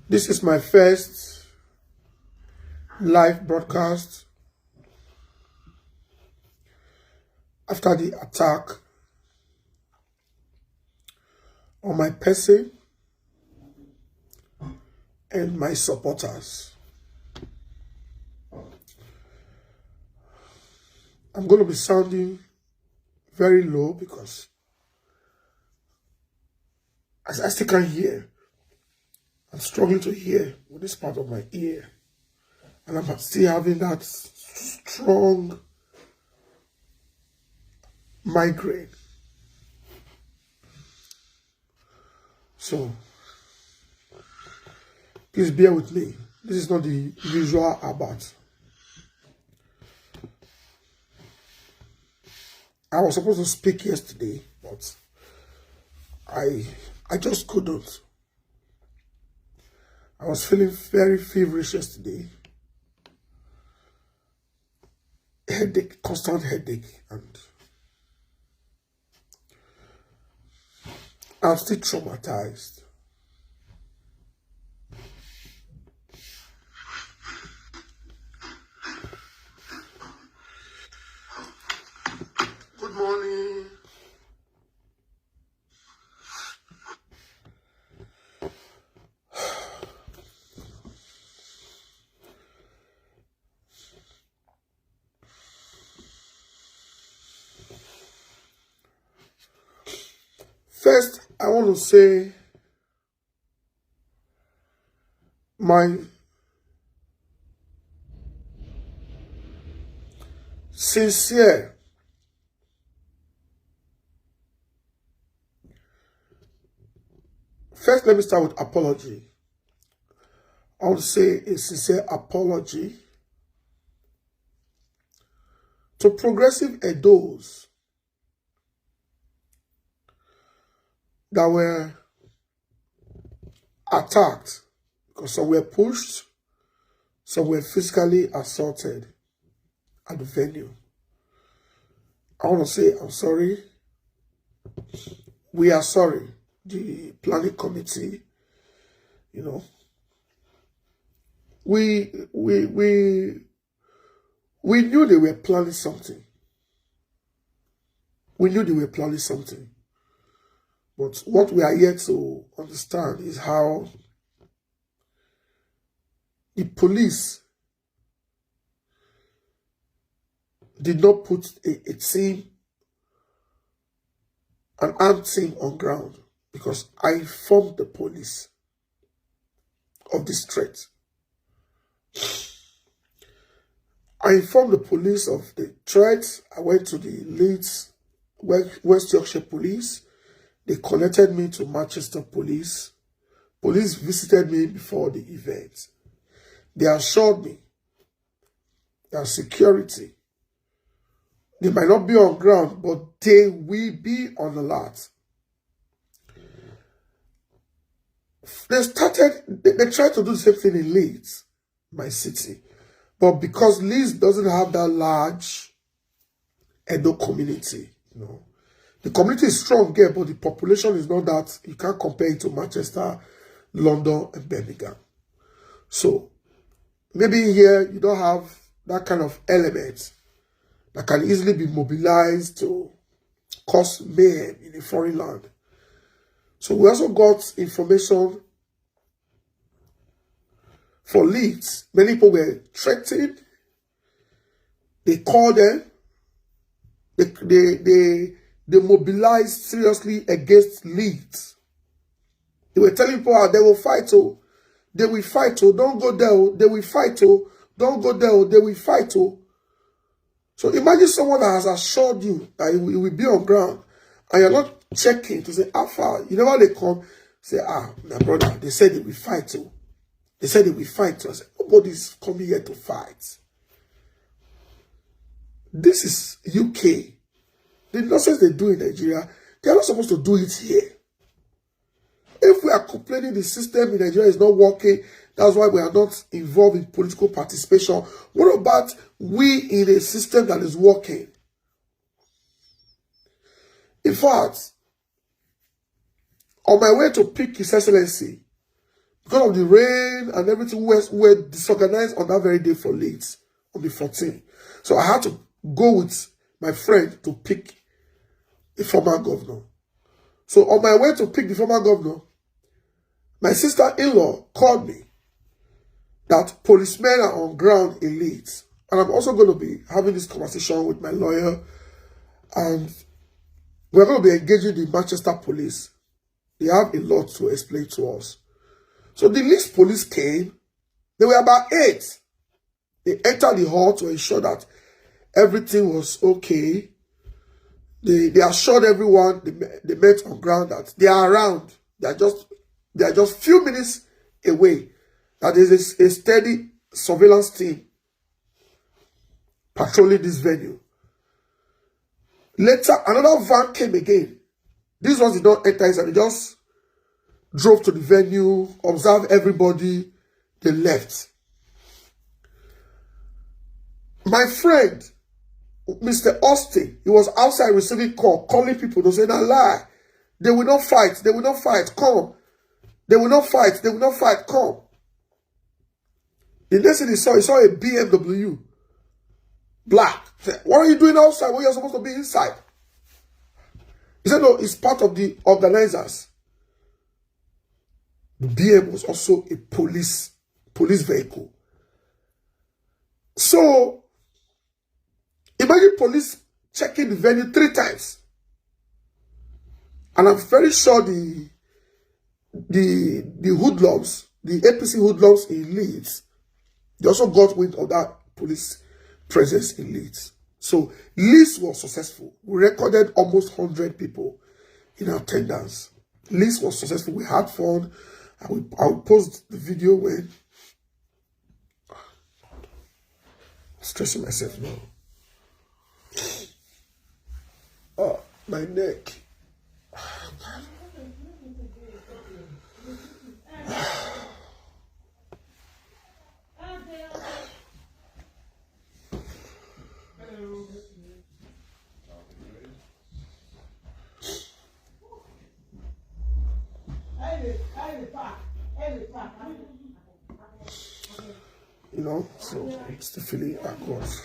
This is my first live broadcast after the attack on my person and my supporters. I'm going to be sounding very low because I still can't hear. I'm struggling to hear with this part of my ear. And I'm still having that strong migraine. So, please bear with me. This is not the usual about. I was supposed to speak yesterday, but I just couldn't. I was feeling very feverish yesterday. Headache, constant headache, and I'm still traumatized. Good morning. First, I want to say my sincere first, let me start with apology. I want to say a sincere apology to progressive Edos that were attacked because some were pushed, some were physically assaulted at the venue. I want to say I'm sorry. We are sorry. The planning committee, you know, we knew they were planning something. We knew they were planning something. But what we are yet to understand is how the police did not put a team, an armed team on ground, because I informed the police of this threat. I informed the police of the threat. I went to the Leeds, West Yorkshire Police. They connected me to Manchester Police. Police visited me before the event. They assured me that security, they might not be on ground, but they will be on alert. They tried to do the same thing in Leeds, my city. But because Leeds doesn't have that large Edo community, you know, the community is strong here, but the population is not that. You can't compare it to Manchester, London, and Birmingham. So maybe here you don't have that kind of element that can easily be mobilized to cause mayhem in a foreign land. So we also got information for Leeds. Many people were threatened. They called them. They mobilized seriously against Leeds. They were telling people they will fight. Oh, they will fight. Oh, don't go there. Oh, they will fight. Oh, don't go there. Oh, they will fight. Oh. So imagine someone that has assured you that it will be on ground, and you're not checking to say how far. You know how they come, say, my brother, they said they will fight. Oh. They said they will fight. So I said, nobody's coming here to fight. This is UK. The nonsense they do in Nigeria, they are not supposed to do it here. If we are complaining the system in Nigeria is not working, that's why we are not involved in political participation. What about we in a system that is working? In fact, on my way to pick His Excellency, Because of the rain and everything, we were disorganized on that very day for Leeds, on the 14th. So I had to go with my friend to pick a former governor. So on my way to pick the former governor, my sister-in-law called me that policemen are on ground in Leeds. And I'm also going to be having this conversation with my lawyer, and we're going to be engaging the Manchester police. They have a lot to explain to us. So the Leeds police came. They were about 8. They entered the hall to ensure that everything was okay. They assured everyone they met on ground that they are around. They are just few minutes away. That there is a steady surveillance team patrolling this venue. Later, another van came again. These ones did not enter inside. They just drove to the venue, observed everybody, they left. My friend, Mr. Austin, he was outside receiving call, calling people to say, "No lie. They will not fight. They will not fight. Come. They will not fight. They will not fight. Come." The next thing he saw a BMW. Black. He said, "What are you doing outside when you're supposed to be inside?" He said, "No, it's part of the organizers." The BM was also a police vehicle. So, imagine police checking the venue 3 times. And I'm very sure the hoodlums, the APC hoodlums in Leeds, they also got wind of that police presence in Leeds. So Leeds was successful. We recorded almost 100 people in attendance. Leeds was successful. We had fun. I will post the video when I'm stressing myself now. Oh, my neck. You know, so it's the feeling I got.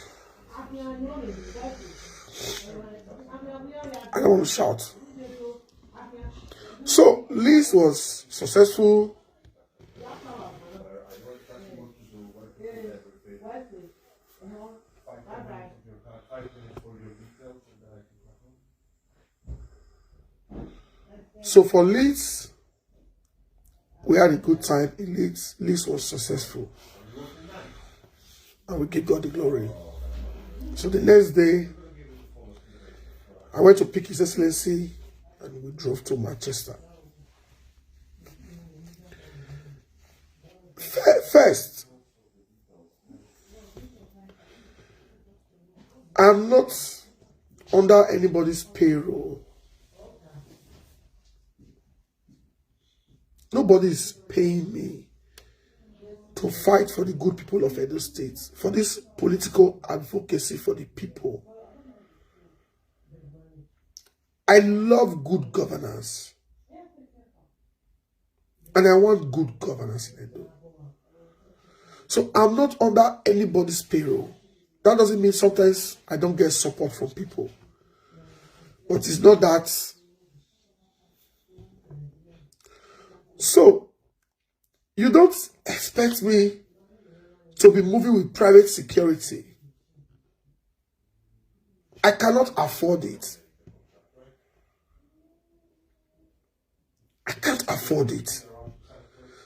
I don't want to shout. So Liz was successful. So for Liz, we had a good time in Leeds. Leeds was successful. And we give God the glory. So the next day, I went to pick His Excellency and we drove to Manchester. First, I'm not under anybody's payroll. Nobody is paying me to fight for the good people of Edo State, for this political advocacy for the people. I love good governance. And I want good governance in Edo. So I'm not under anybody's payroll. That doesn't mean sometimes I don't get support from people. But it's not that. So, you don't expect me to be moving with private security. I cannot afford it. I can't afford it.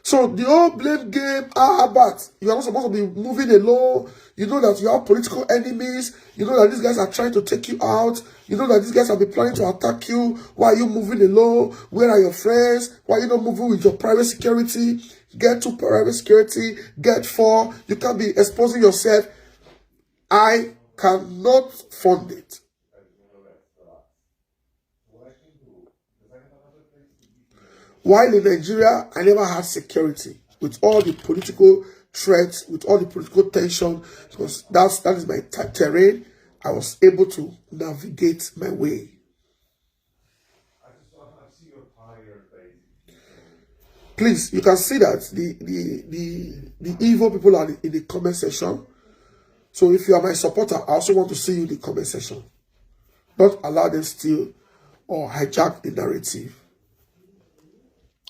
So the whole blame game, but you are not supposed to be moving alone. You know that you have political enemies. You know that these guys are trying to take you out. You know that these guys have been planning to attack you. Why are you moving alone? Where are your friends? Why are you not moving with your private security? Get 2 private security. Get 4. You can't be exposing yourself. I cannot fund it. While in Nigeria, I never had security with all the political threats, with all the political tension, because that is my terrain. I was able to navigate my way. Please, you can see that the evil people are in the comment section. So if you are my supporter, I also want to see you in the comment section. Don't allow them steal or hijack the narrative.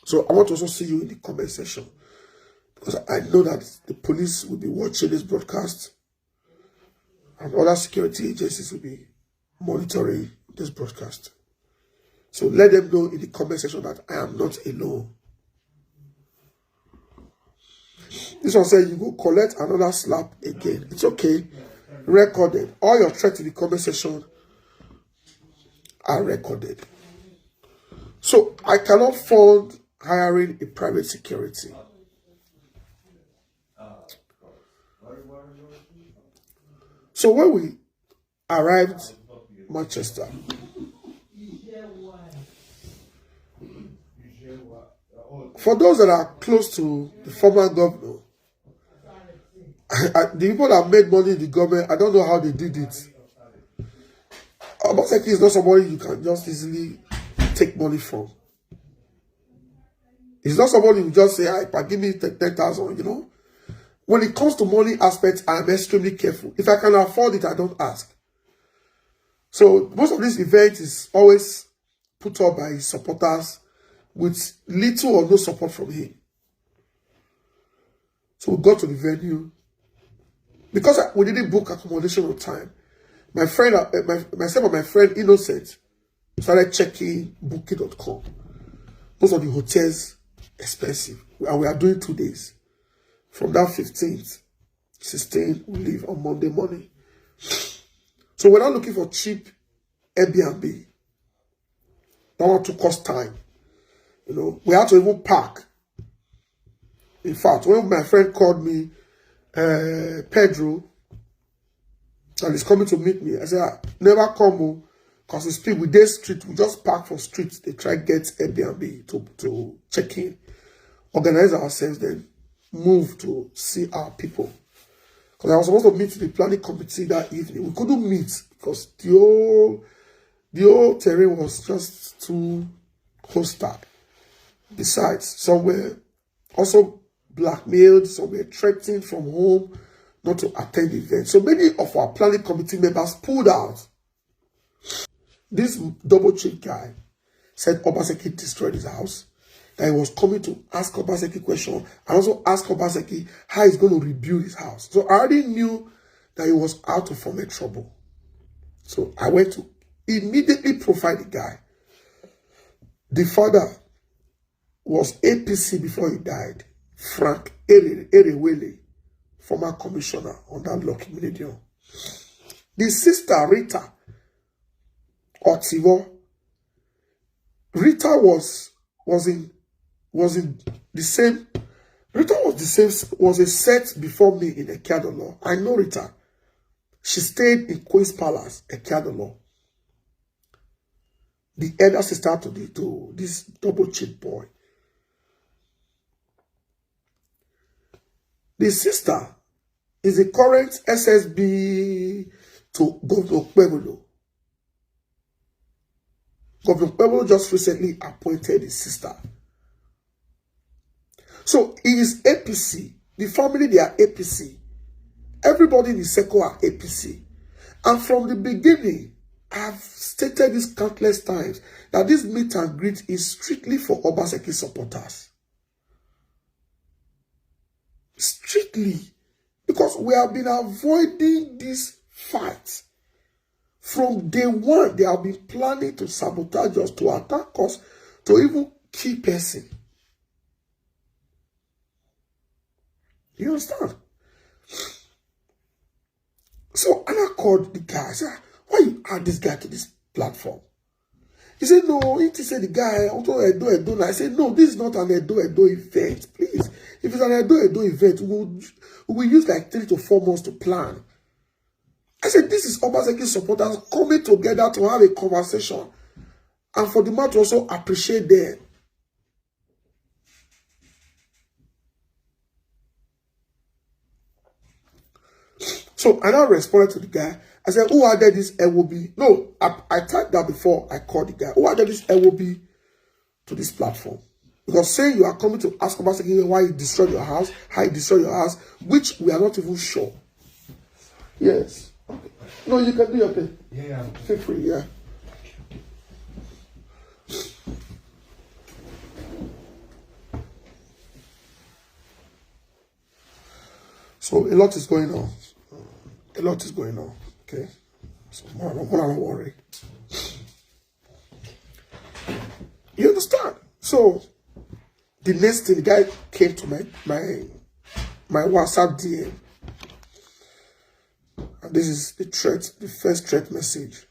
So I want to also see you in the comment section, because I know that the police will be watching this broadcast and other security agencies will be monitoring this broadcast. So let them know in the comment section that I am not alone. This one said you go collect another slap again. It's okay. Recorded. All your threats in the comment section are recorded. So I cannot fund hiring a private security. So when we arrived in Manchester, for those that are close to the former governor, the people that made money in the government, I don't know how they did it. Obazee is not somebody you can just easily take money from. It's not somebody you just say, give me 10,000, you know. When it comes to money aspects, I'm extremely careful. If I can afford it, I don't ask. So most of this event is always put up by his supporters with little or no support from him. So we got to the venue. Because we didn't book accommodation on time, my friend, myself and my friend Innocent started checking booking.com. Most of the hotels expensive. And we are doing 2 days. From that 15th, 16th, we leave on Monday morning. So we're not looking for cheap Airbnb. That one took us time. You know, we had to even park. In fact, when my friend called me, Pedro, and he's coming to meet me, I said, never come, because it's people with this street. We just park for streets. They try to get Airbnb to check in, organize ourselves, then move to see our people. Because I was supposed to meet the planning committee that evening. We couldn't meet because the whole terrain was just too hostile. Besides, some were also blackmailed, some were threatened from home not to attend the event. So many of our planning committee members pulled out. This double cheek guy said Obazee destroyed his house, that he was coming to ask Obazee question and also ask Obazee how he's going to rebuild his house. So I already knew that he was out to form trouble. So I went to immediately profile the guy. The father was APC before he died, Frank Erewele, former commissioner on that Lucky Millennium. The sister Rita Otivo, Rita was in the same. Rita was a set before me in Ekiadolo. I know Rita. She stayed in Queen's Palace, Ekiadolo. The elder sister to this double cheat boy. The sister is the current SSB to Governor Pueblo. Governor Pueblo just recently appointed his sister. So he is APC. The family, they are APC. Everybody in the circle are APC. And from the beginning, I've stated this countless times that this meet and greet is strictly for Obazee supporters. Strictly. Because we have been avoiding this fight. From day one, they have been planning to sabotage us, to attack us, to even kill person. You understand? So Anna called the guy. I said, why you add this guy to this platform? He said, no, he said the guy, Edo. I said, no, this is not an Edo event. Please. If it's an Edo event, we will use like 3 to 4 months to plan. I said, this is Obazee supporters coming together to have a conversation. And for the man to also appreciate them. So I now responded to the guy. I said, who added this LOB? No, I typed that before I called the guy. Who added this LOB to this platform? Because saying you are coming to ask Obazee why he destroyed your house, how he destroyed your house, which we are not even sure. Yes. Okay. No, you can do your thing. Yeah. Feel free, yeah. So a lot is going on. A lot is going on. Okay. So more don't worry. You understand? So the next thing, the guy came to my WhatsApp DM. And this is the threat, the first threat message.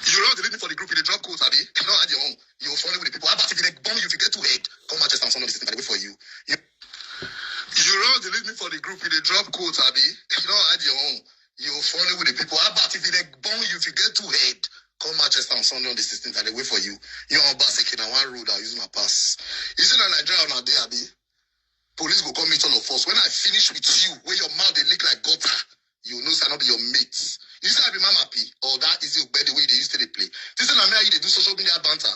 You don't delete me for the group in the drop codes, Abby. You don't add your own. You're friendly with the people. How about if you like bomb you, if you get too head, come Manchester and someone is sitting wait for you. You don't delete me for the group in the drop codes, Abby. You don't add your own. You're friendly with the people. How about if you like bomb you, if you get too head, come Manchester on Sunday on the 16th and they wait for you. You're on Obazee in one road, I'll use my pass. You see that Nigeria on our day, Abby? Police will come meet all of us. When I finish with you, where your mouth they lick like gutter, you know it's not be your mates. You say I be mama happy, or that is your bed the way they used to play. This is not me how they do social media banter.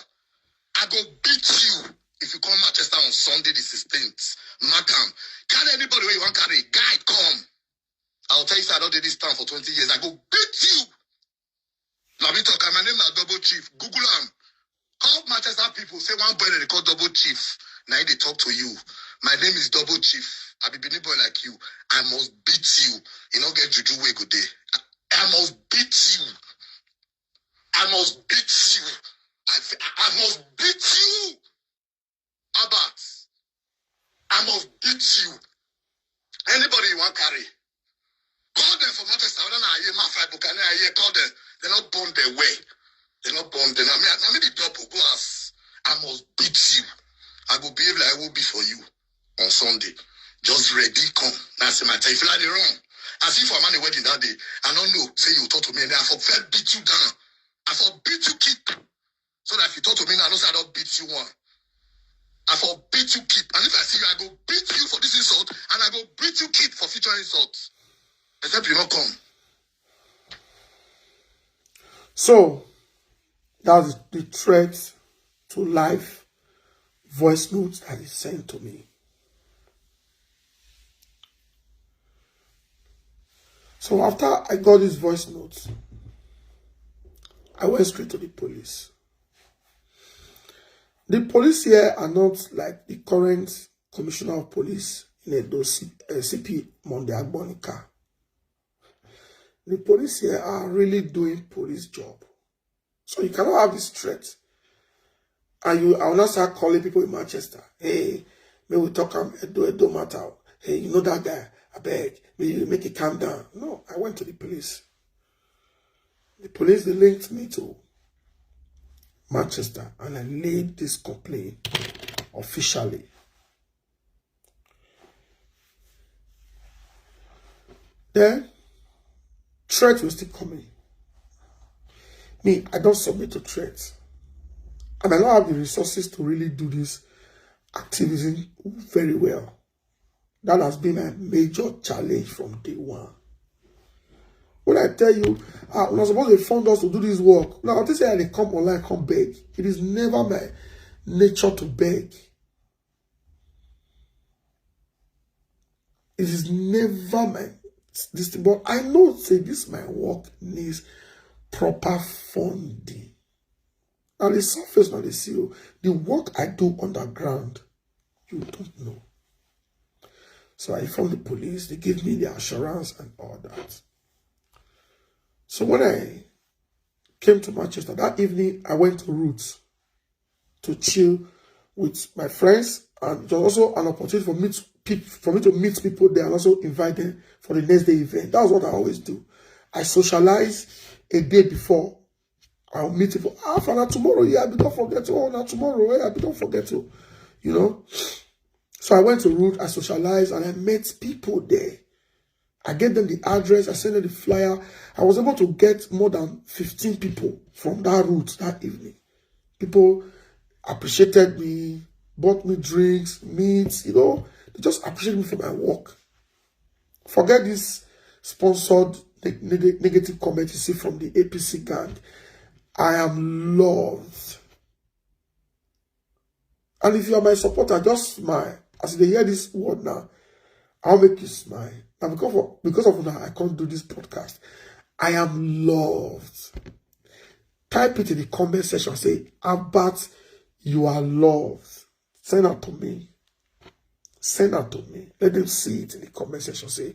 I go beat you if you come Manchester on Sunday the 16th. Macam, carry anybody where you want carry. Guide, come. I'll tell you I don't do this town for 20 years. I go beat you. Now me talk, my name is Double Chief. Google am. All Manchester people say one boy they call Double Chief. Now they talk to you. My name is Double Chief. I be Benin boy like you. I must beat you. You don't get juju way good day. I must beat you. I must beat you. I must beat you. Abat. I must beat you. Anybody you want carry. Call them for Manchester. I don't know. I hear my five book. I hear call them. They're not born their way. They're not born them. I mean the double glass. I must beat you. I will behave like I will be for you on Sunday. Just ready, come. That's my time. If you like the wrong. As if I'm at the wedding that day. I don't know. Say you talk to me and I for beat you down. I for beat you keep. So that if you talk to me now, I don't say I don't beat you one. I for beat you keep. And if I see you, I go beat you for this insult and I go beat you keep for future insults. Except you not come. So that's the threat to life voice notes that is sent to me. So after I got this voice notes, I went straight to the police. The police here are not like the current commissioner of police in Edo, CP Monday Agbonika. The police here are really doing police job. So you cannot have this threat. And I will not start calling people in Manchester. Hey, may we talk Edo matter. Hey, you know that guy? I beg. May you make it calm down. No, I went to the police. The police, they linked me to Manchester and I laid this complaint officially. Then, threats will still coming. Me, I don't submit to threats. And I don't have the resources to really do this activism very well. That has been a major challenge from day one. When I tell you, I'm not supposed to fund us to do this work. Now, this say they come online, come beg. It is never my nature to beg. It is never my this thing. But I know, say, this my work needs proper funding. Now, the surface, not the CEO. The work I do underground, you don't know. So I informed the police. They gave me the assurance and all that. So when I came to Manchester, that evening, I went to Roots to chill with my friends. And it was also an opportunity for me to meet people there and also invite them for the next day event. That's what I always do. I socialize a day before. I'll meet people. Now tomorrow, yeah, but don't forget to. Oh, now tomorrow, yeah, but don't forget to. You know? So I went to Root, I socialized, and I met people there. I gave them the address, I sent them the flyer. I was able to get more than 15 people from that route that evening. People appreciated me, bought me drinks, meats, they just appreciated me for my work. Forget this sponsored negative comment you see from the APC gang. I am loved. And if you are my supporter, just smile. As they hear this word now, I'll make you smile. Now, because of that, I can't do this podcast. I am loved. Type it in the comment section. Say, Abat, you are loved. Send that to me. Send that to me. Let them see it in the comment section. Say,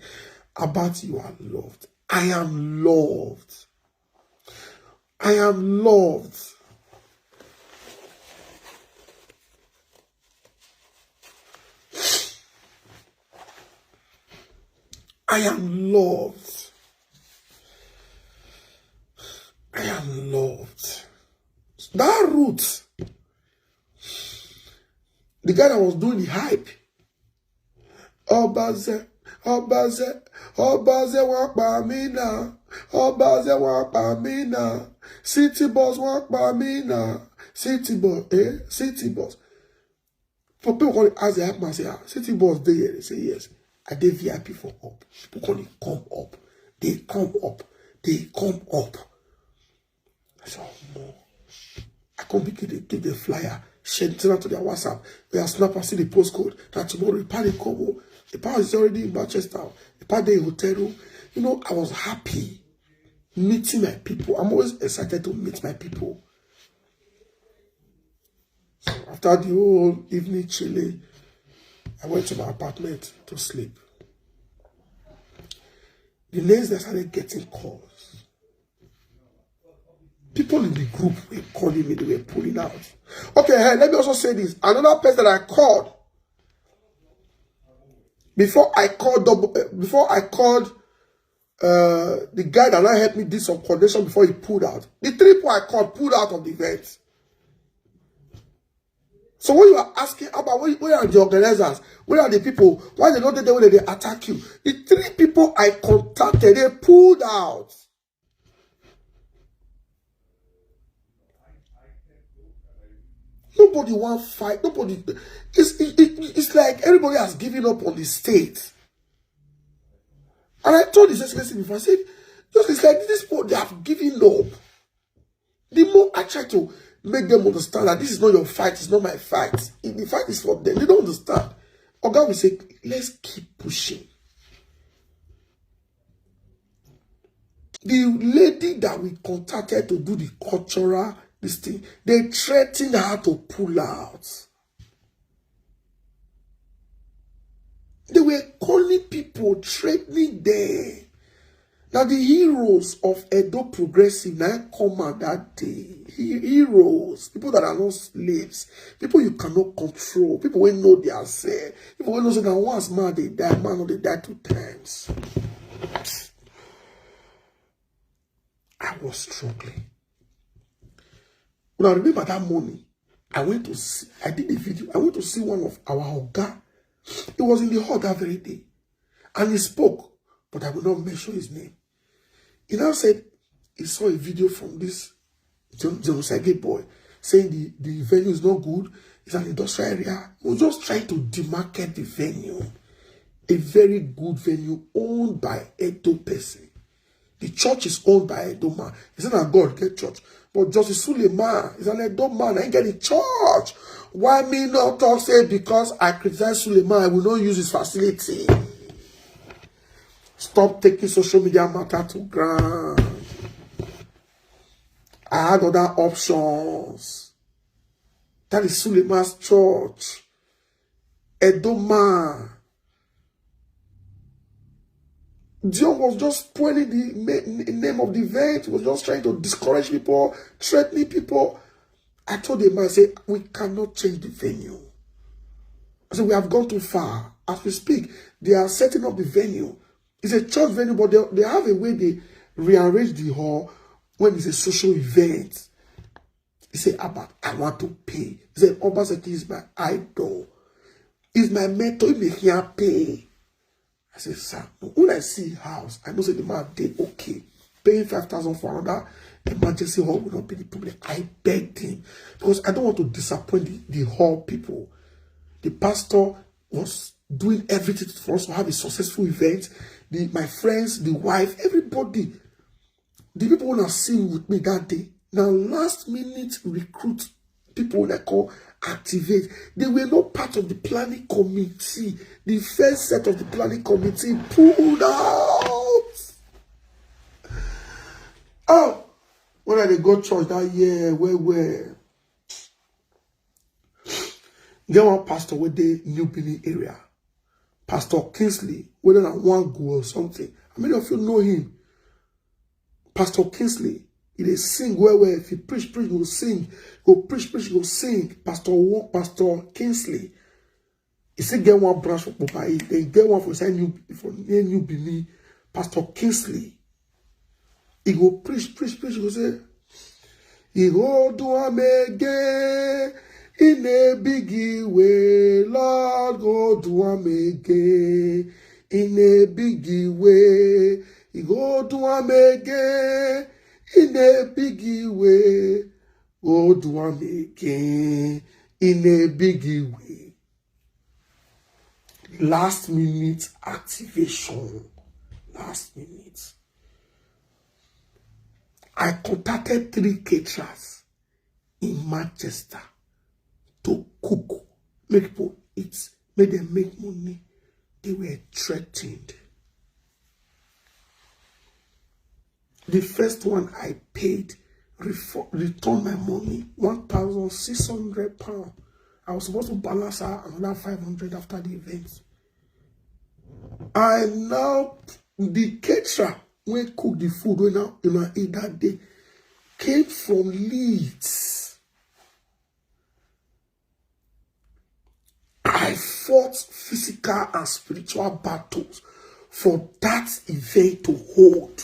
Abat, you are loved. I am loved. I am loved. I am loved. I am loved. That route, the guy that was doing the hype, Obazee, Obazee, Obazee walk by me now. Obazee walk by me now. City boss walk by me now. City boss, City boss. For people call it as the hype man say, City boss there. They say yes. I did VIP for up. People call it come up. They come up. They come up. I said, oh no. I can't begin to give the flyer. Send it to their WhatsApp. They are snap and see the postcode. That tomorrow the party come. The party is already in Manchester. The party in hotel room. I was happy meeting my people. I'm always excited to meet my people. So after the whole evening chilling, I went to my apartment to sleep. The next day I started getting calls. People in the group were calling me, they were pulling out. Okay, hey, let me also say this. Another person that I called, before I called the guy that now helped me do some coordination before he pulled out. The 3 people I called pulled out of the event. So when you are asking about where are the organizers, where are the people, why they not there when they attack you? The 3 people I contacted, they pulled out. Nobody want fight. Nobody. It's like everybody has given up on the state. And I told this excellency before. I said, it's like this people, they have given up. The more I try to make them understand that this is not your fight, it's not my fight. The fight is for them. They don't understand. Oga will say, let's keep pushing. The lady that we contacted to do the cultural this thing, they threatened her to pull out. They were calling people, threatening them. Now the heroes of Edo Progressive now come out that day. Heroes, people that are not slaves, people you cannot control, people who know their self, people who know that once man they die, man or they die 2 times. I was struggling. When I remember that morning, I did a video. I went to see one of our Oga. He was in the hall that very day. And he spoke, but I will not mention his name. He now said he saw a video from this Jenosage boy saying the venue is not good. It's an industrial area. He was just trying to demarket the venue. A very good venue owned by Edo person. The church is owned by Edo man. He said that God get church. But Justice Suleiman is an Edo man. I ain't get the church. Why me not talk say because I criticize Suleiman, I will not use his facility. Stop taking social media matter to ground. I had other options. That is Suleiman's church. Edo man. Dion was just spoiling the name of the event. He was just trying to discourage people, threatening people. I told the man, I said, we cannot change the venue. I said, we have gone too far. As we speak, they are setting up the venue. It's a church venue, but they have a way they rearrange the hall when it's a social event. He said, Abba, I want to pay. He said, Obazee is my idol. He's my mentor. He may here pay. I said, sir, when I see house, I know say the man did okay. Paying 5,000 for another emergency hall will not be the problem. I begged him because I don't want to disappoint the hall people. The pastor was doing everything for us to have a successful event. My friends, the wife, everybody, the people who are singing with me that day. Now, last minute recruit people that call activate. They were not part of the planning committee. The first set of the planning committee pulled out. Oh, when I go church that year, where get one pastor with the New Benin area, Pastor Kingsley, whether I want go or something. How many of you know him? Pastor Kingsley, he dey sing well. If he preach, he will sing. Go preach, he will sing. Pastor Kingsley. He still get one branch for Obazee. They get one for New Benin. Pastor Kingsley. He go preach. He go say, he go do am again in a biggie way. Lord, go do am again in a biggie way. He go do am again in a biggie way. Go do am again in a biggie way. Last minute activation. Last minute. I contacted 3 caterers in Manchester to cook, make people eat, make them make money. They were threatened. The first one I paid, returned my money, £1,600. I was supposed to balance out another 500 after the event. I now, the caterer, when cook the food, when I eat that day, came from Leeds. I fought physical and spiritual battles for that event to hold.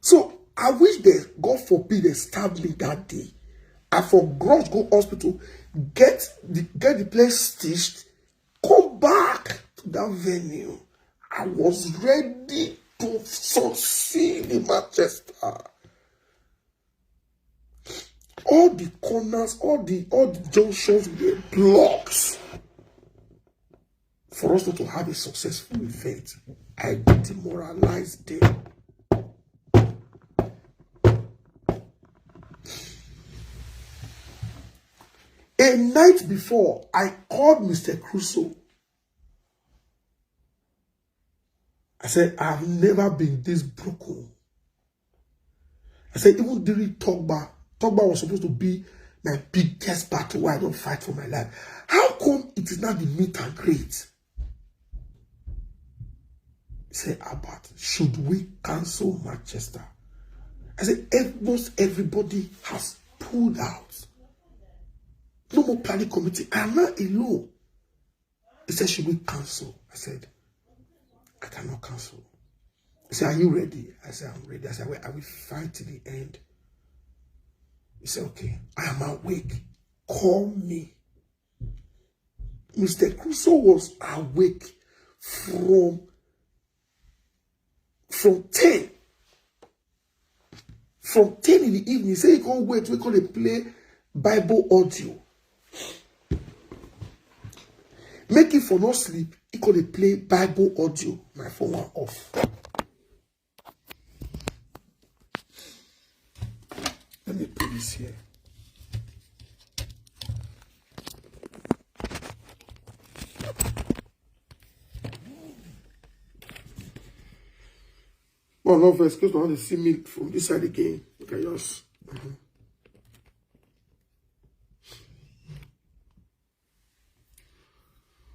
So I wish that God forbid they stabbed me that day. I forgot go hospital, get the place stitched, come back to that venue. I was ready to succeed in Manchester. All the corners, all the junctions were blocks for us not to have a successful event. I demoralized them. A night before, I called Mr. Crusoe. I said, I've never been this broken. I said, even during Togba was supposed to be my biggest battle where I don't fight for my life. How come it is not the meet and greet? He said, Albert, should we cancel Manchester? I said, almost everybody has pulled out. No more planning committee. I'm not alone. He said, should we cancel? I said, I cannot cancel. He said, are you ready? I said, I'm ready. I said, well, I will fight to the end. He said, okay, I am awake. Call me. Mr. Crusoe was awake from 10. From 10 in the evening. He said, he can't wait. We're going to play Bible audio. Make it for no sleep. He could play Bible audio. My phone went off. Let me put this here. Well, no, for excuse me, I want to see me from this side again. Okay, yes.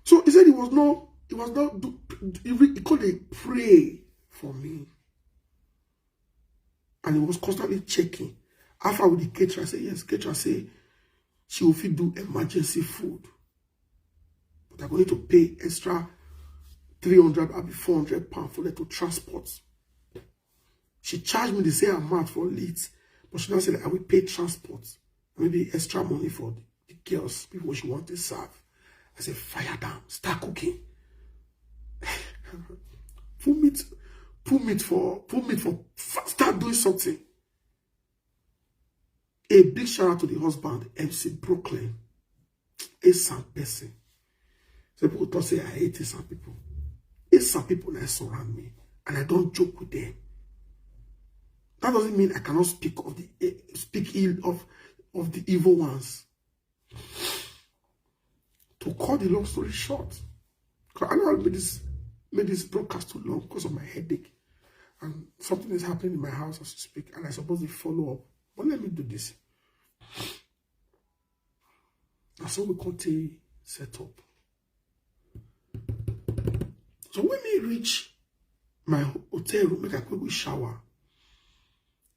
So he said he couldn't pray for me. And he was constantly checking. After with the caterer, I said, yes, caterer say she will fit do emergency food. But I'm going to pay extra 300 or 400 pounds for them to transport. She charged me the same amount for Leeds, but she now said I will pay transport. Maybe extra money for the girls, people she want to serve. I said, fire down, start cooking. Put meat for, start doing something. A big shout out to the husband, MC Brooklyn. A some person. Some people thought say I hate some people. It's some people that surround me, and I don't joke with them. That doesn't mean I cannot speak ill of the evil ones. To cut the long story short, because I know I made this broadcast too long because of my headache, and something is happening in my house as we speak, and I suppose to follow up. But let me do this. And so we continue set up. So when we reach my hotel room, make a quick shower.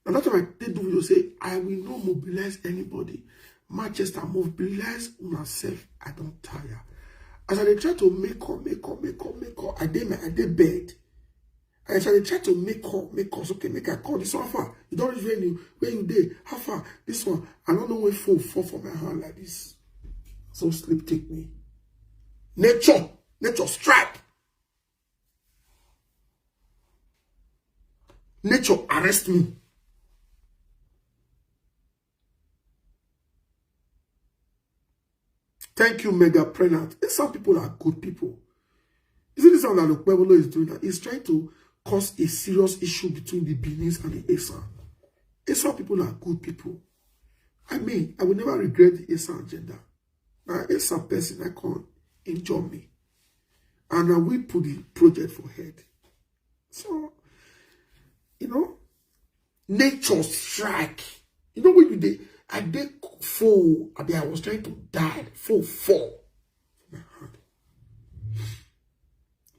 And that's why they do video say, I will not mobilize anybody. Manchester mobilize myself. I don't tire. As I try to make up, I did bed. As I try to make up, okay, make a call this one far. You don't reach venue. Where you did? How far? This one. I don't know where phone fall from my hand like this. So sleep take me. Nature strike. Nature arrest me. Thank you, Mega Pregnant. Some people are good people. You see this one that Lokpebolo is doing that? He's trying to cause a serious issue between the Benis and the Esa. Esa people are good people. I mean, I will never regret the Esa agenda. Now, Esa person I can't enjoy me. And I will put the project for head. So, you know, nature strike. You know what you did? I did fall. I was trying to die. Fall. My hand.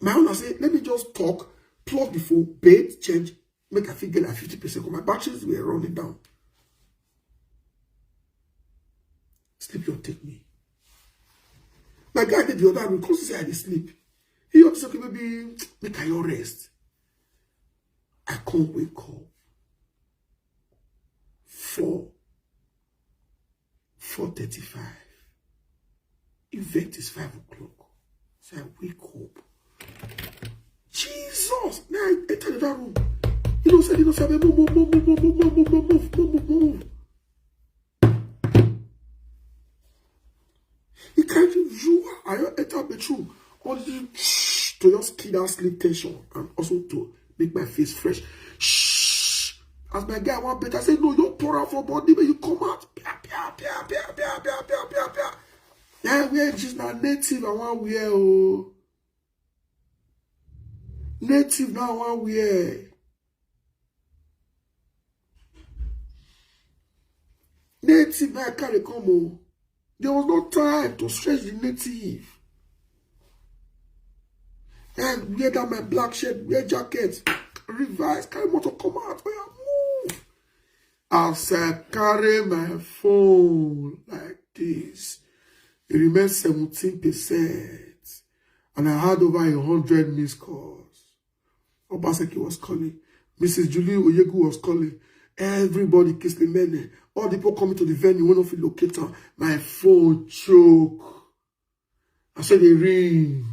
My owner said, let me just talk, plug the phone, bed, change, make I feel get like 50%. Because my batteries were running down. Sleep your take me. My guy did the other room because he said I did sleep. He also said, okay, maybe make I rest. I can't wake up. 4:35. Event is 5 o'clock. So I wake up. Jesus! Now I enter the room. You know, said, move. He can't you I enter the bedroom. Only to just kill that sleep tension and also to make my face fresh. Shh. As my guy want better, I say, no, you pour out for body, but you come out. Yeah, we're just not native. I want wear. Oh. Native now, I want wear. Native now, I can't come. Oh. There was no time to stretch the native. And wear down my black shirt, wear jacket, revise, carry motor, come out, where I move. As I carry my phone like this, it remains 17%. And I had over 100 missed calls. Obazee was calling. Mrs. Julie Oyegu was calling. Everybody kissed the men. All the people coming to the venue, one of the locator. My phone choke. I said, they ring.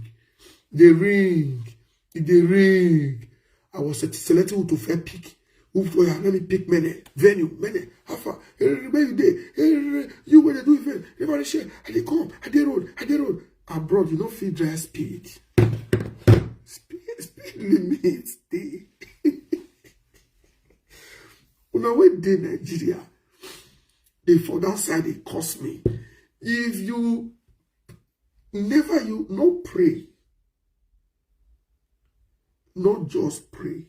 I was selecting who to fair pick. Let me pick many. Venue, many. How far? Where you there? You where they do event. Everybody share. I did come. I did road. Abroad, you don't feel dry speed. Speed limits. When I went to Nigeria, they for that side, they cost me. If you no pray. Not just pray.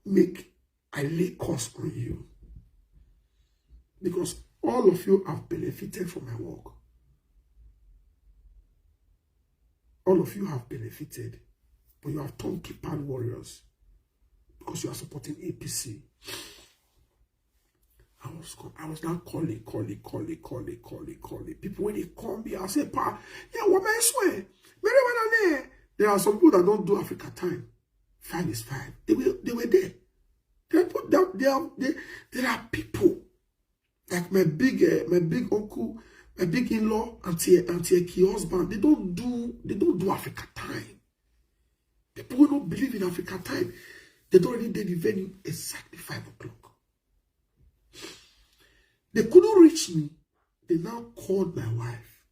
Make I lay cost on you. Because all of you have benefited from my work. All of you have benefited. But you have turned keypad warriors. Because you are supporting APC. I was now calling. People, when they call me, I say, pa, yeah, what I swear? There are some people that don't do Africa time. 5 is 5. They were there. There are people like my big uncle, My big in-law, Auntie Eki husband, they don't do Africa time. People who don't believe in Africa time, they don't already did the venue exactly 5 o'clock. They couldn't reach me. They now called my wife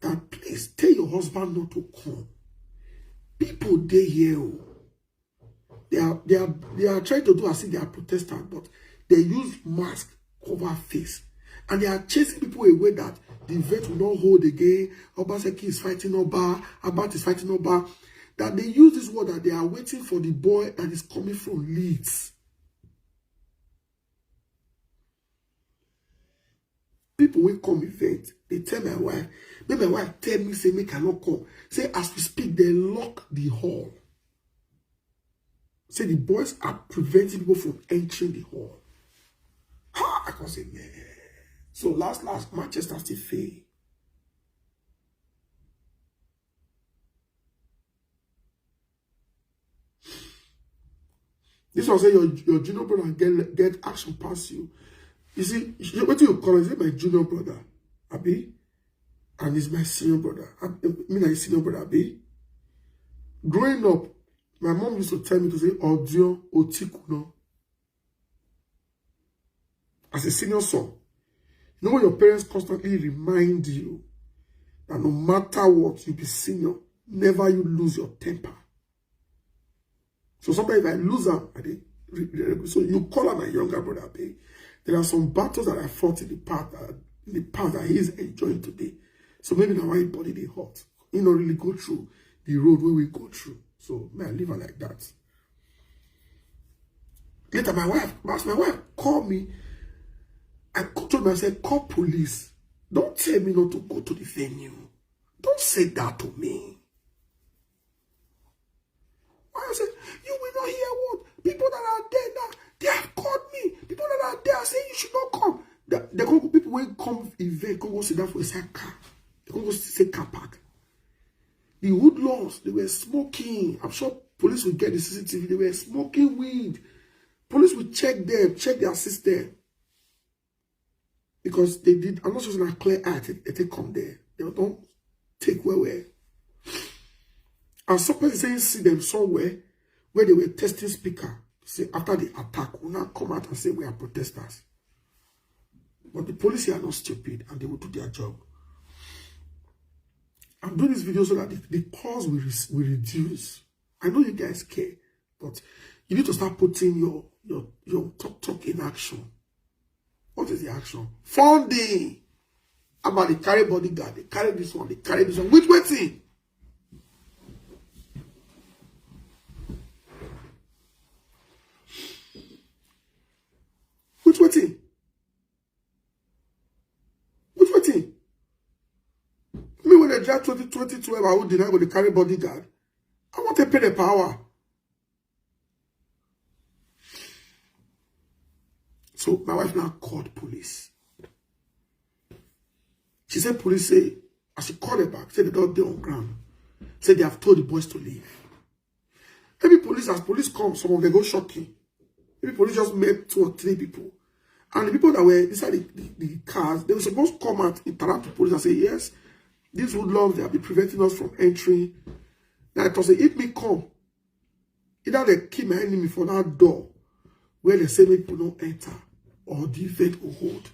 that please tell your husband not to come. People they here, they are trying to do as if they are Protestant, but they use mask cover face, and they are chasing people away that the event will not hold again. Obazee is fighting Oba, Abat is fighting Oba. That they use this word that they are waiting for the boy that is coming from Leeds. People will come event. They tell my wife. Make my wife tell me, say, make I not come. Say, as we speak, they lock the hall. Say, the boys are preventing people from entering the hall. I can say, man. So last, Manchester still fail. This one say your junior brother get action past you. You see, what you call it? Is it my junior brother, Abi? And he's my senior brother. I mean, my senior brother, Abi. Growing up, my mom used to tell me to say, Audio Otikuno. As a senior son, you know when your parents constantly remind you that no matter what, you be senior, never you lose your temper. So sometimes if I lose them, so you call her my younger brother, Abi. There are some battles that I fought in the past that he is enjoying today. So maybe now my body they hot. He not really go through the road where we go through. So may I live her like that. Later, my wife called me. I told me, I said, call police. Don't tell me not to go to the venue. Don't say that to me. I said, you will not hear what? People that are there now, they have called me. People that are there are saying you should not come. They go, people when come event, come go sit down for a side car. They come go say car park. The hoodlums, they were smoking. I'm sure police will get the CCTV. They were smoking weed. Police will check them, check their system. Because they did, I'm not sure it's a clear eye, they come there. They don't take where. And somebody saying see them somewhere where they were testing speaker. Say after the attack, will not come out and say we are protesters. But the police here are not stupid and they will do their job. I'm doing this video so that the cause will reduce. I know you guys care, but you need to start putting your talk in action. What is the action? Funding. About they carry bodyguard, they carry this one, they carry this one. Which waiting? Which waiting? Which waiting? Me when they drive 2012, I would deny when they carry bodyguard. I want to pay the power. So my wife now called police. She said police say, as she called her back, said they don't be on ground. Said they have told the boys to leave. Maybe police, as police come, some of them go shocking. Maybe police just met 2 or 3 people. And the people that were inside the cars, they were supposed to come out, interact with police and say, yes, these hoodlums, they have been preventing us from entering. Now it was say, if me come, either they keep my enemy for that door where they say people don't enter, or the event will hold.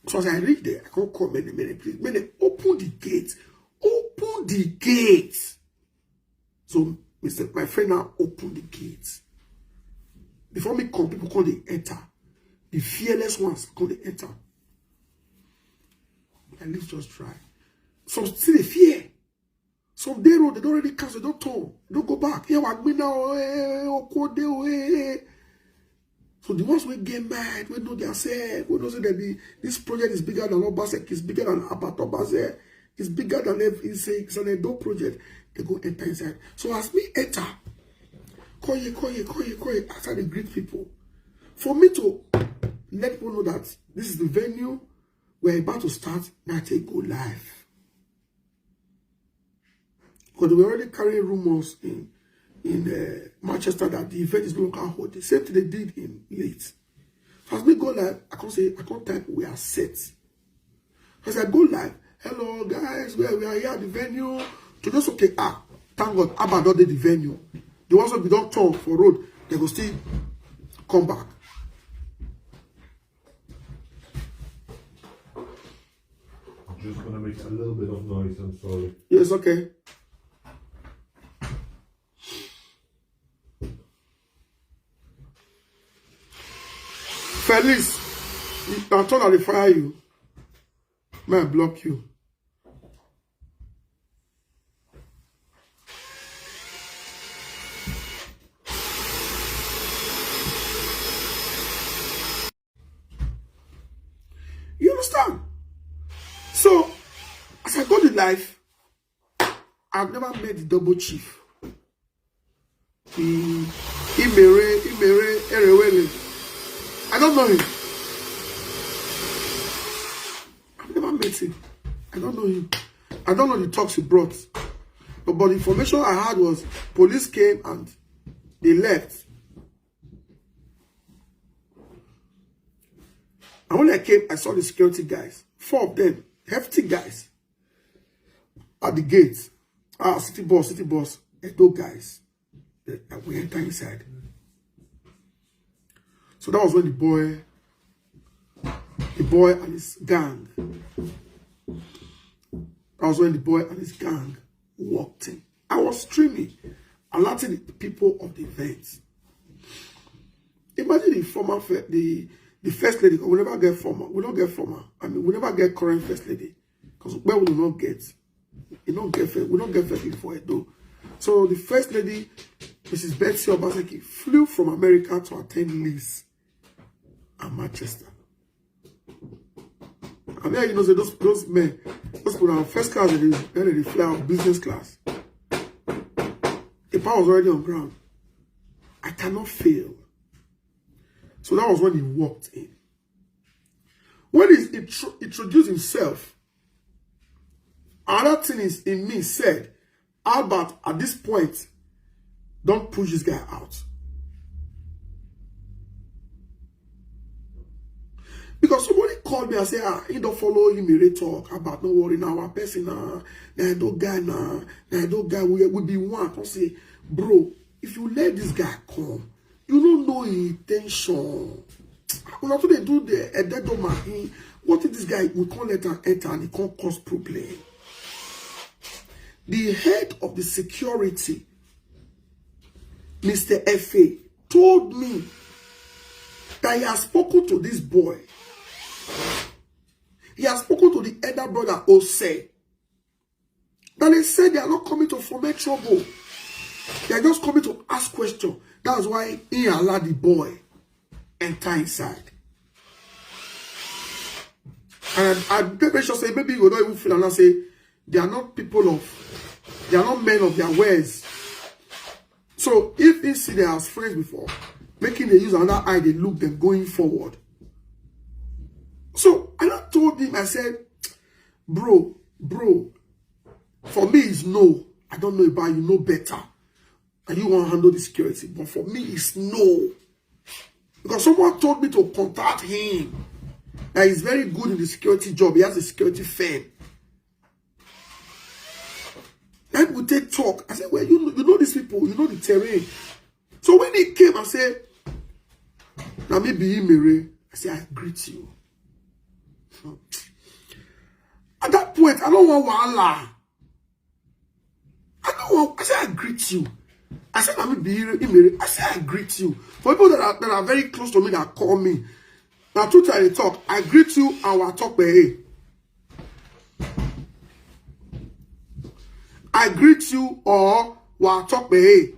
So as I reach there, I can't call many, please. Many, open the gates. Open the gates. So my friend now opened the gates. Before me come, people come, they enter. The fearless ones come, they enter. And let's just try. Some still they fear. Some day road, they don't already cancel, they don't turn. They don't go back. Here, we now, so the ones we get mad, we know themselves, we know that this project is bigger than Obazee, it's bigger than Obazee, it's bigger than it's an Edo project. They go enter inside. So as me enter, call you, after they greet people. For me to let people know that this is the venue, we're about to start, now take go live. Because they were already carrying rumors in Manchester that the event is no longer hold. The same thing they did in Leeds. So As we go live, I can't type we are set. As I go live, hello guys, we are here at the venue. To just okay, thank God, Abba not the venue. The ones that we don't turn for road, they will still come back. I'm just gonna make a little bit of noise, I'm sorry. Yes, okay. Felix, I thought I'll fire you. May I block you? You understand? So, as I go to life, I've never met the double chief. I don't know him. I've never met him. I don't know him. I don't know the talks he brought. But the information I had was police came and they left. And when I came, I saw the security guys. 4 of them, hefty guys. At the gate. City boss. Those guys. We enter inside. So that was when the boy and his gang. That was when the boy and his gang walked in. I was streaming, alerting the people of the event. Imagine the first lady. We never get former. We don't get former. I mean, we never get current first lady because where we do not get. We don't get first lady for it though. So the first lady, Mrs. Betsy Obazee, flew from America to attend Liz at Manchester. I mean, you know, those men, those people are first class, they fly out business class. The power was already on ground. I cannot fail. So that was when he walked in. When he introduced himself, another thing is in me said, Albert, at this point, don't push this guy out. Because somebody called me and said, he don't follow him, he talk about, no worry, now our person, nah, that guy, we be one. I say, bro, if you let this guy come, you don't know his intention. When after they do the dead man, what if this guy, we can't let him enter and he can't cause problem? The head of the security, Mr. F.A., told me that he has spoken to this boy. He has spoken to the elder brother, Obazee. That they said they are not coming to foment trouble. They are just coming to ask questions. That's why he allowed the boy enter inside. And I'm very sure say maybe you don't even feel and I say they are not they are not men of their words. So if they see them as friends before, making they use another eye, they look them going forward. So I told him, I said, bro, for me it's no. I don't know about you, know better. And you want to handle the security. But for me it's no. Because someone told me to contact him. That he's very good in the security job. He has a security firm. Then we take talk. I said, well, you know these people, you know the terrain. So when he came and said, now maybe he may, I said, I greet you. At that point, I don't want wahala. I said, I greet you. I said, I said, I greet you. For people that are very close to me that call me, now two times they talk, I greet you and we'll talk by hey. I greet you or we'll talk by hey.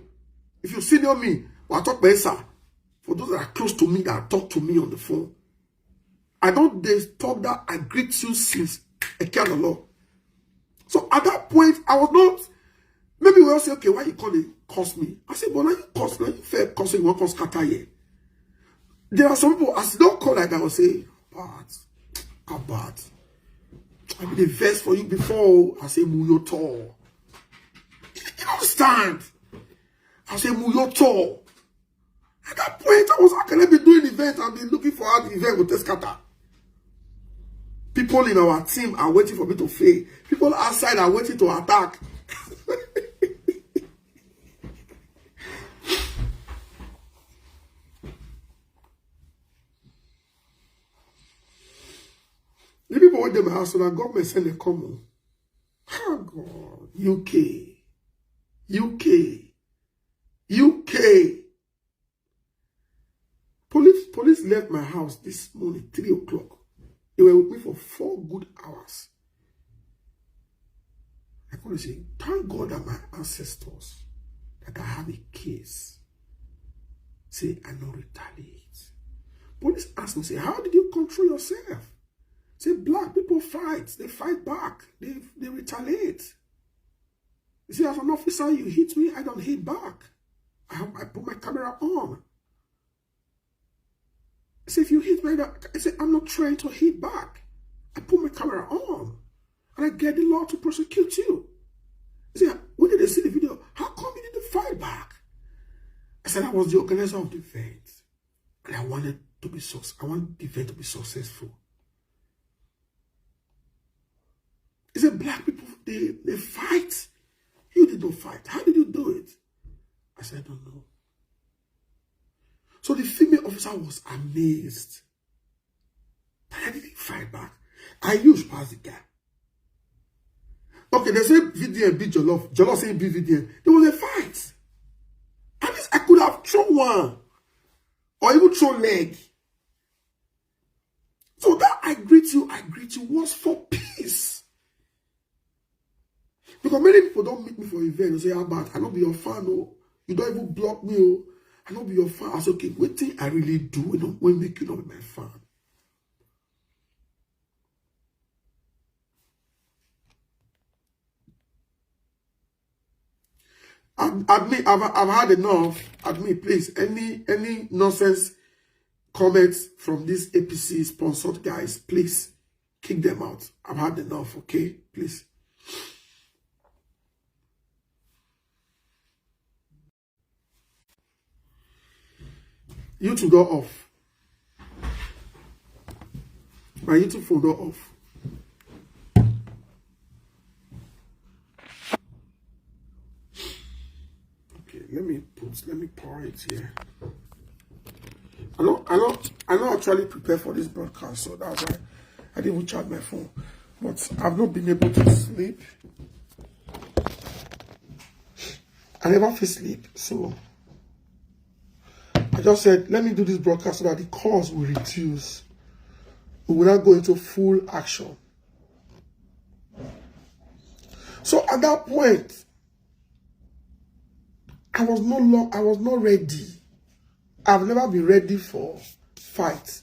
If you senior me, we'll talk by sir. For those that are close to me that talk to me on the phone, I don't talk that I greet you since I care the law. So at that point, I was not. Maybe we all say, okay, why you call it cost me? I said, but now you cost me, you fair cost me, one cost scatter here. There are some people, as they don't call like that, I will say, bad. I mean, the verse for you before, I say, muyoto. You understand? I say, muyoto. At that point, I was, how can I be doing events and be looking for how the event will take scatter? People in our team are waiting for me to fail. People outside are waiting to attack. The people went to my house and the government sent a common. Oh God, UK. Police left my house this morning, 3 o'clock. They were with me for 4 good hours. I couldn't say, thank God that my ancestors, that I have a case. Say, I don't retaliate. Police asked me, say, how did you control yourself? Say, black people fight. They fight back. They retaliate. You see, as an officer, you hit me, I don't hit back. I put my camera on. I say, if you hit me, I say, I'm not trying to hit back. I put my camera on. And I get the law to prosecute you. You see, when did they see the video? How come you didn't fight back? I said, I was the organizer of the event. And I wanted the event to be successful. He said, black people, they fight. You didn't fight. How did you do it? I said, I don't know. So the female officer was amazed that I didn't fight back. I used past the guy. Okay, they say VDN beat Jollof. Jollof say beat VDN. There was a fight. At least I could have thrown one. Or even thrown leg. So that I greet you was for peace. Because many people don't meet me for events. They say, how about I don't be your fan, oh. You don't even block me, oh. I don't be your fan. I say, okay, what thing I really do when make you not be my fan? Admit, I've had enough. Admit, please, any nonsense comments from these APC sponsored guys, please kick them out. I've had enough, okay? Please. YouTube door off. My YouTube phone door off. Okay, let me pour it here. I don't actually prepare for this broadcast, so that's why I didn't even charge my phone. But I've not been able to sleep. I never feel sleep, so I just said, let me do this broadcast so that the calls will reduce. We will not go into full action. So at that point, I was not ready. I've never been ready for fight.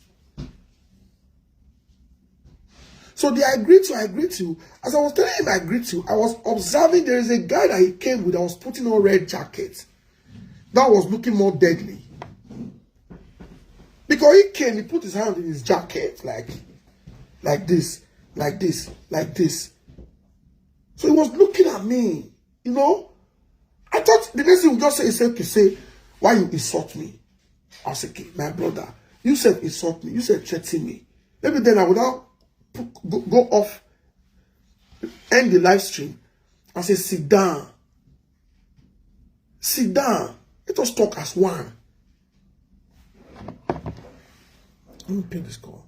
So I agreed to. As I was telling him I agreed to, I was observing there is a guy that he came with that was putting on red jacket. That was looking more deadly. Because he came, he put his hand in his jacket like this. So he was looking at me, you know. I thought the next thing he would just say, he said to say, why you insult me? I was like, my brother, you said insult me, you said threaten me. Maybe then I would now go off, end the live stream, and say, sit down. Sit down. Let us talk as one. Let me pay this call.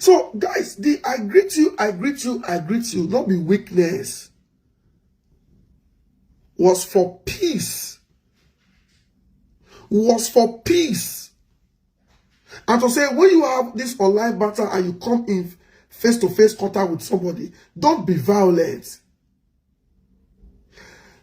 So, guys, I greet you, not be weakness, was for peace. Was for peace. And to say, when you have this online battle and you come in face-to-face contact with somebody, don't be violent.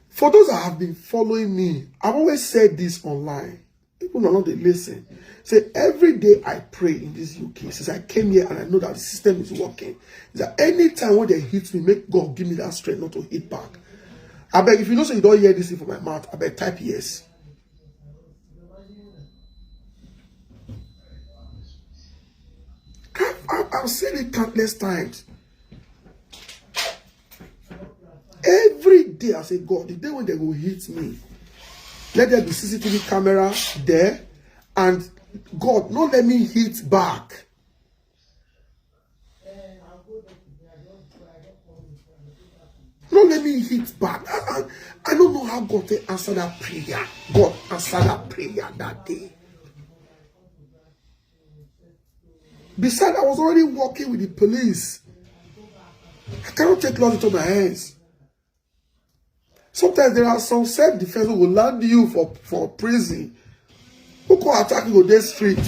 For those that have been following me, I've always said this online. People are not they listen. Say every day I pray in this UK since I came here and I know that the system is working. Is that anytime when they hit me, make God give me that strength not to hit back. I beg, if you know so you don't hear this thing from my mouth, I beg type yes. I've said it countless times. Every day I say, God, the day when they will hit me, let there be CCTV camera there, and God, not let me hit back. Not let me hit back. I don't know how God answered that prayer. God answered that prayer that day. Besides, I was already working with the police. I cannot take laws into my hands. Sometimes there are some self-defense who will land you for prison. Who can attack you on the street?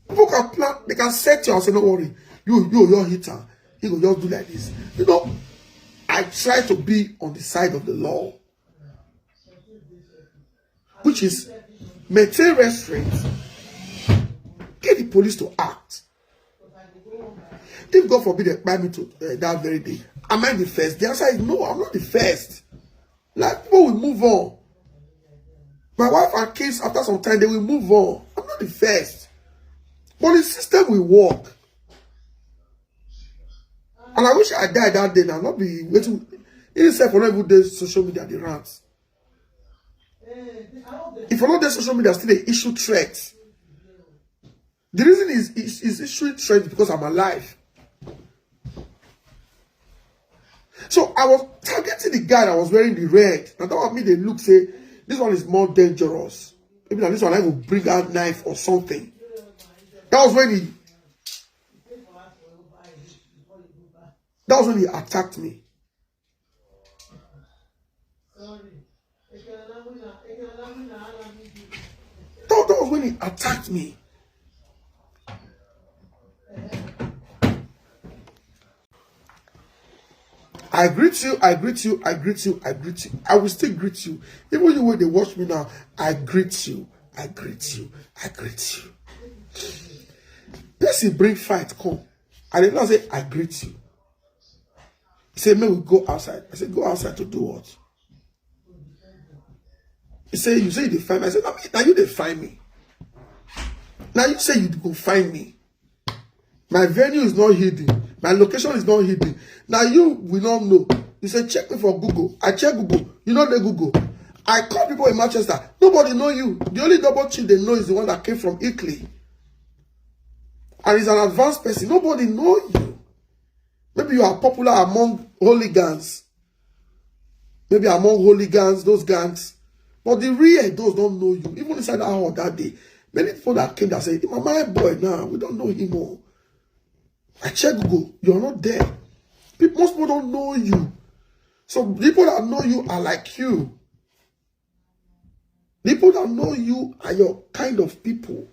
People can plan, they can set you and say, don't worry, you're hitter. He will just do like this. You know, I try to be on the side of the law, which is maintain restraint, get the police to act. If God forbid they buy me to that very day, am I the first? The answer is no, I'm not the first. Like, people will move on. My wife and kids, after some time, they will move on. I'm not the first. But the system will work. And I wish I died that day now, not be waiting. Instead for not even do social media, the rants. If you're not there social media, still they issue threats. The reason is issuing threats because I'm alive. So I was targeting the guy that was wearing the red. Now that one made they look say, this one is more dangerous. Maybe now this one I will bring out knife or something. That was when he attacked me. That was when he attacked me. I greet you. I will still greet you. Even you when they watch me now, I greet you. Person bring fight, come. And then I say, I greet you. He said, may we go outside. I said, go outside to do what? He said, you say you define me. I said, now you define me. Now you say you go find me. My venue is not hidden. My location is not hidden. Now you will not know. You say, check me for Google. I check Google. You know the Google. I call people in Manchester. Nobody know you. The only double chief they know is the one that came from Italy. And he's an advanced person. Nobody know you. Maybe you are popular among hooligans. Maybe among hooligans, those gangs. But the real, those don't know you. Even inside that hall that day, many people that came that said, my boy, now, we don't know him more. I check Google, you're not there. Most people don't know you. So people that know you are like you. People that know you are your kind of people.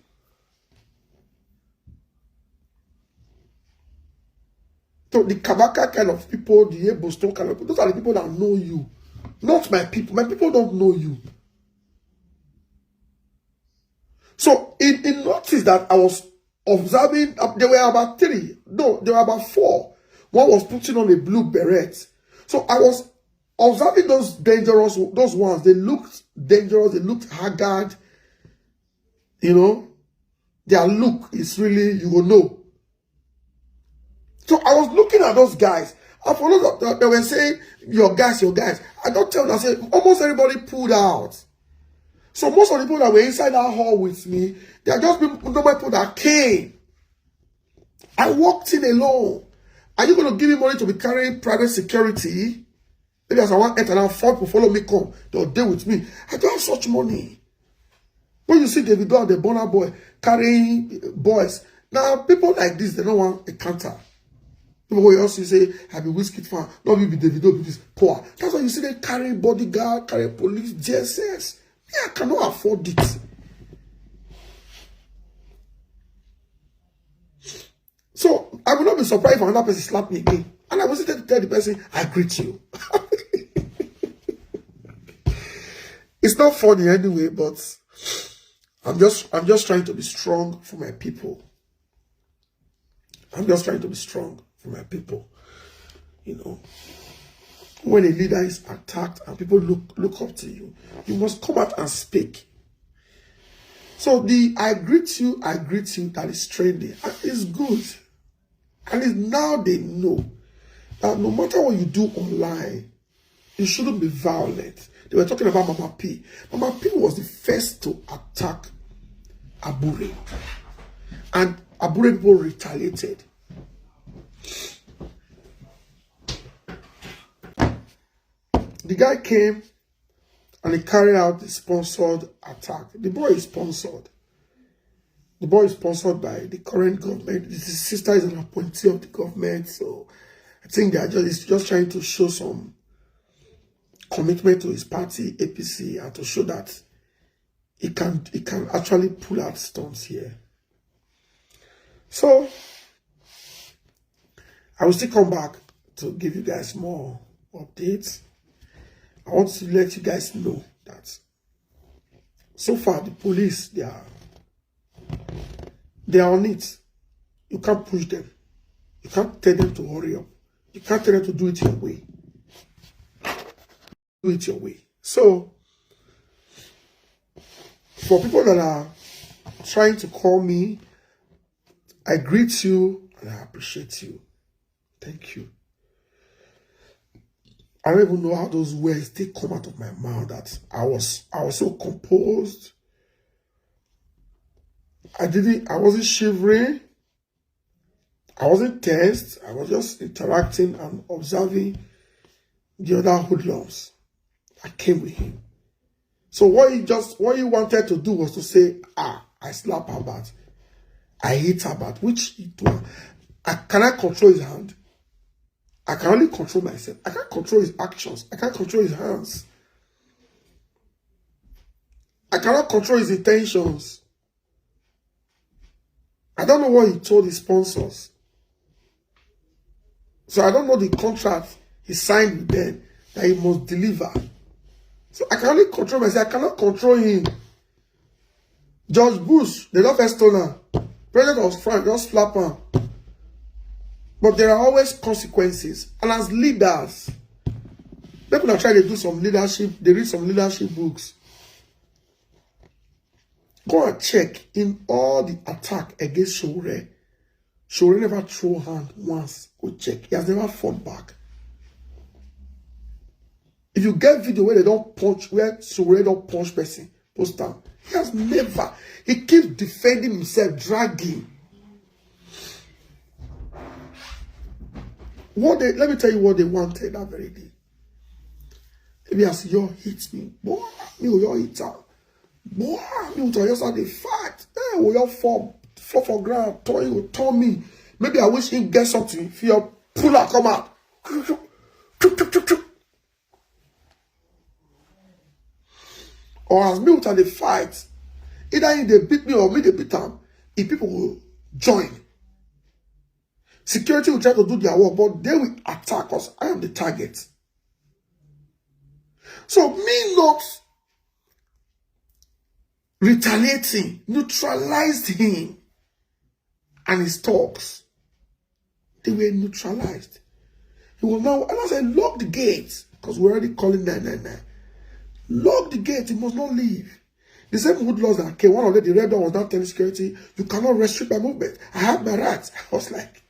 So the Kabaka kind of people, the Eboston kind of people, those are the people that know you. Not my people. My people don't know you. So in notice that I was observing, there were about 3. No, there were about 4. One was putting on a blue beret. So I was observing those dangerous, those ones. They looked dangerous. They looked haggard. You know, their look is really, you will know. So I was looking at those guys. I followed up. They were saying, your guys. I don't tell them. I said, almost everybody pulled out. So most of the people that were inside that hall with me, they are just normal people that came. I walked in alone. Are you going to give me money to be carrying private security? Maybe as I want to enter now, 4 people follow me, come. They'll deal with me. I don't have such money. When you see Davido and the Bonner boy carrying boys, Now, people like this, they don't want a counter. People will also say, I be whiskey fan, not be Davido, be this poor. That's why you see they carry bodyguard, carry police, JSS. Me, I cannot afford it. So I will not be surprised if another person slap me again. And I will still tell the person, I greet you. It's not funny anyway, but I'm just trying to be strong for my people. I'm just trying to be strong for my people. You know, when a leader is attacked and people look up to you, you must come out and speak. So the I greet you that is trending is good. And it's now they know that no matter what you do online, you shouldn't be violent. They were talking about Mama P. Mama P was the first to attack Abure. And Abure people retaliated. The guy came and he carried out the sponsored attack. The boy is sponsored. The boy is sponsored by the current government. His sister is an appointee of the government. So I think they are just trying to show some commitment to his party, APC, and to show that he can actually pull out stunts here. So I will still come back to give you guys more updates. I want to let you guys know that so far the police, they are on it. You can't push them. You can't tell them to hurry up. You can't tell them to do it your way. Do it your way. So for people that are trying to call me, I greet you and I appreciate you. Thank you. I don't even know how those words they come out of my mouth. That I was so composed. I wasn't shivering. I wasn't tense. I was just interacting and observing the other hoodlums. I came with him. So what he wanted to do was to say, I slap her back. I hit her back, which it was. I cannot control his hand. I can only control myself. I can't control his actions. I can't control his hands. I cannot control his intentions. I don't know what he told his sponsors. So I don't know the contract he signed with them that he must deliver. So I can only control myself. I cannot control him. George Bush, they don't first stone her. President of France, just slap her. But there are always consequences. And as leaders, people are trying to do some leadership, they read some leadership books. Go and check in all the attack against Shore. Shore never threw hand once. Go check. He has never fought back. If you get video where they don't punch, where Shore don't punch person, post down. He has never. He keeps defending himself, dragging. Let me tell you what they wanted that very day. Maybe as you hit me, boy, me will you hit her. Boy, me will just have the fight. Will you fall for ground, turn me. Maybe I wish him get something. If you pull out, come out. Or as me with the fight, either they beat me or me they beat them, if people will join. Security will try to do their work, but they will attack us. I am the target. So me not retaliating, neutralized him and his talks. They were neutralized. He was now, and I said, lock the gates, because we're already calling 999. Lock the gate, he must not leave. The same hood laws that came, one of them, the red dot was not telling security, you cannot restrict my movement. I have my rights. I was like,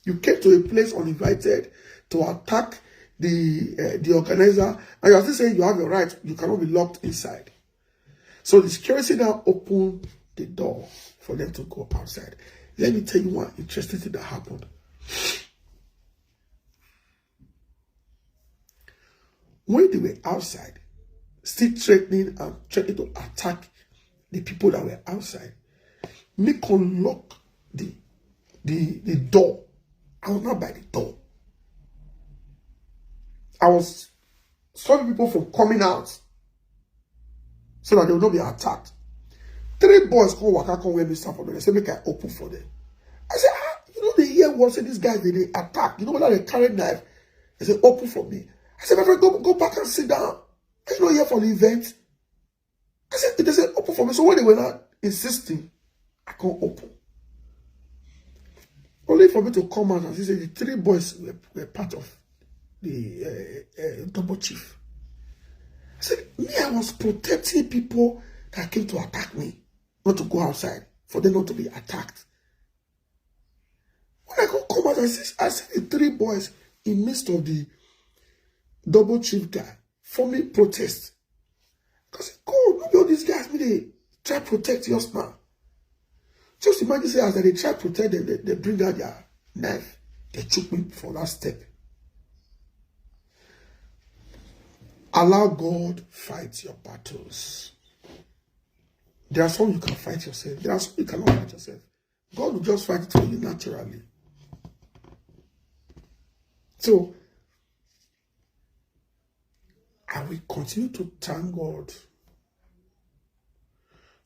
you came to a place uninvited to attack the organizer, and you are still saying you have your rights, you cannot be locked inside. So the security now opened the door for them to go outside. Let me tell you one interesting thing that happened. When they were outside, still threatening to attack the people that were outside, make unlock the door. I was not by the door. I was stopping people from coming out so that they will not be attacked. 3 boys come waka come where me stand for them. They say, make I open for them. I said, you know, they hear what say these guys, they attack. You know, whether they carry knife, they say, open for me. I said, my friend, go back and sit down. Are you not here for the event? I said, they said, open for me. So when they were not insisting, I can't open. Only for me to come out and say the 3 boys were part of the double chief. I said, me, I was protecting people that came to attack me, not to go outside, for them not to be attacked. When I go come out, I see the 3 boys in midst of the double chief guy forming protest. Because God, look at all these guys, they try to protect yours now. Just imagine, say, as they try to protect them, they bring out their knife, they choke me for that step. Allow God fight your battles. There are some you can fight yourself. There are some you cannot fight yourself. God will just fight it for you naturally. So, I will continue to thank God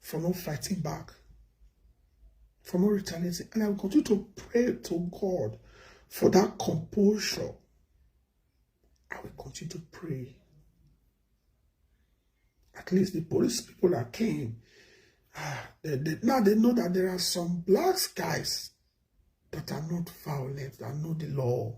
for not fighting back, for not retaliating. And I will continue to pray to God for that composure. I will continue to pray. At least the police people that came, now they know that there are some black guys that are not violent, that know the law.